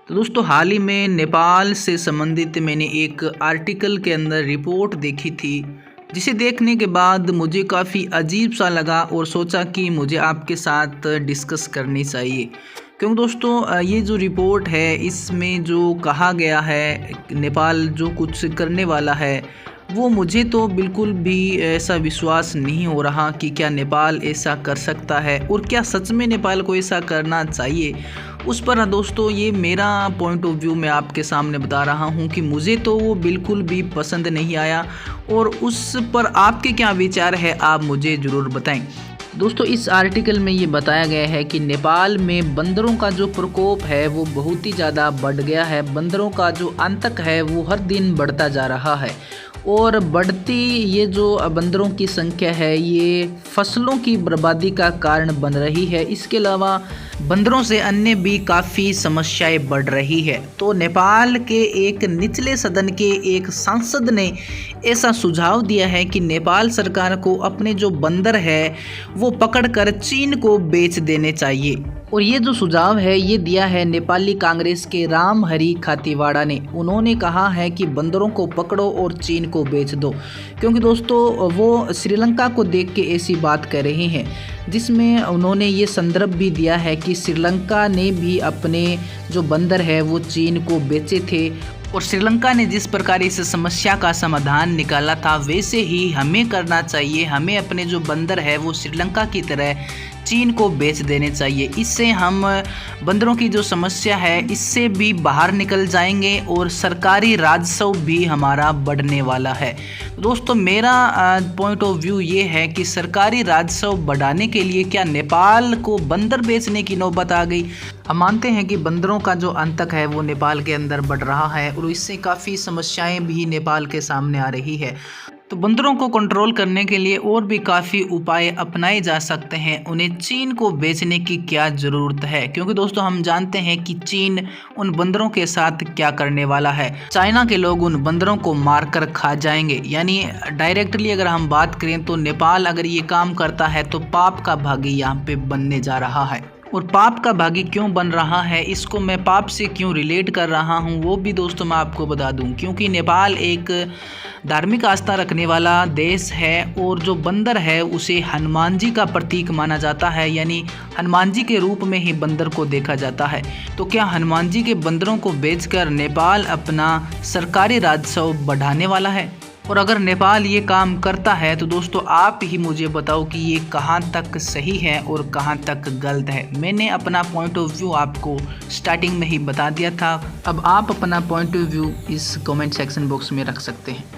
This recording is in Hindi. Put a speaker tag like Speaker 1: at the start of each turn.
Speaker 1: तो दोस्तों हाल ही में नेपाल से संबंधित मैंने एक आर्टिकल के अंदर रिपोर्ट देखी थी, जिसे देखने के बाद मुझे काफ़ी अजीब सा लगा और सोचा कि मुझे आपके साथ डिस्कस करनी चाहिए। क्योंकि दोस्तों ये जो रिपोर्ट है इसमें जो कहा गया है नेपाल जो कुछ करने वाला है वो मुझे तो बिल्कुल भी ऐसा विश्वास नहीं हो रहा कि क्या नेपाल ऐसा कर सकता है और क्या सच में नेपाल को ऐसा करना चाहिए। उस पर दोस्तों ये मेरा पॉइंट ऑफ व्यू मैं आपके सामने बता रहा हूँ कि मुझे तो वो बिल्कुल भी पसंद नहीं आया और उस पर आपके क्या विचार है आप मुझे ज़रूर बताएं। दोस्तों इस आर्टिकल में ये बताया गया है कि नेपाल में बंदरों का जो प्रकोप है वो बहुत ही ज़्यादा बढ़ गया है। बंदरों का जो आतंक है वो हर दिन बढ़ता जा रहा है और बढ़ती ये जो बंदरों की संख्या है ये फसलों की बर्बादी का कारण बन रही है। इसके अलावा बंदरों से अन्य भी काफ़ी समस्याएं बढ़ रही है। तो नेपाल के एक निचले सदन के एक सांसद ने ऐसा सुझाव दिया है कि नेपाल सरकार को अपने जो बंदर है वो पकड़कर चीन को बेच देने चाहिए। और ये जो सुझाव है ये दिया है नेपाली कांग्रेस के रामहरि खातीवाड़ा ने। उन्होंने कहा है कि बंदरों को पकड़ो और चीन को बेच दो, क्योंकि दोस्तों वो श्रीलंका को देख के ऐसी बात कर रहे हैं, जिसमें उन्होंने ये संदर्भ भी दिया है कि श्रीलंका ने भी अपने जो बंदर है वो चीन को बेचे थे और श्रीलंका ने जिस प्रकार इस समस्या का समाधान निकाला था वैसे ही हमें करना चाहिए। हमें अपने जो बंदर है वो श्रीलंका की तरह चीन को बेच देने चाहिए। इससे हम बंदरों की जो समस्या है इससे भी बाहर निकल जाएंगे और सरकारी राजस्व भी हमारा बढ़ने वाला है। दोस्तों मेरा पॉइंट ऑफ व्यू ये है कि सरकारी राजस्व बढ़ाने के लिए क्या नेपाल को बंदर बेचने की नौबत आ गई। हम मानते हैं कि बंदरों का जो आतंक है वो नेपाल के अंदर बढ़ रहा है और इससे काफ़ी समस्याएं भी नेपाल के सामने आ रही है। तो बंदरों को कंट्रोल करने के लिए और भी काफ़ी उपाय अपनाए जा सकते हैं। उन्हें चीन को बेचने की क्या ज़रूरत है, क्योंकि दोस्तों हम जानते हैं कि चीन उन बंदरों के साथ क्या करने वाला है। चाइना के लोग उन बंदरों को मारकर खा जाएंगे। यानी डायरेक्टली अगर हम बात करें तो नेपाल अगर ये काम करता है तो पाप का भागी यहाँ पे बनने जा रहा है। और पाप का भागी क्यों बन रहा है, इसको मैं पाप से क्यों रिलेट कर रहा हूँ वो भी दोस्तों मैं आपको बता दूँ। क्योंकि नेपाल एक धार्मिक आस्था रखने वाला देश है और जो बंदर है उसे हनुमान जी का प्रतीक माना जाता है, यानी हनुमान जी के रूप में ही बंदर को देखा जाता है। तो क्या हनुमान जी के बंदरों को बेचकर नेपाल अपना सरकारी राजस्व बढ़ाने वाला है? और अगर नेपाल ये काम करता है तो दोस्तों आप ही मुझे बताओ कि ये कहाँ तक सही है और कहाँ तक गलत है। मैंने अपना पॉइंट ऑफ व्यू आपको स्टार्टिंग में ही बता दिया था। अब आप अपना पॉइंट ऑफ व्यू इस कमेंट सेक्शन बॉक्स में रख सकते हैं।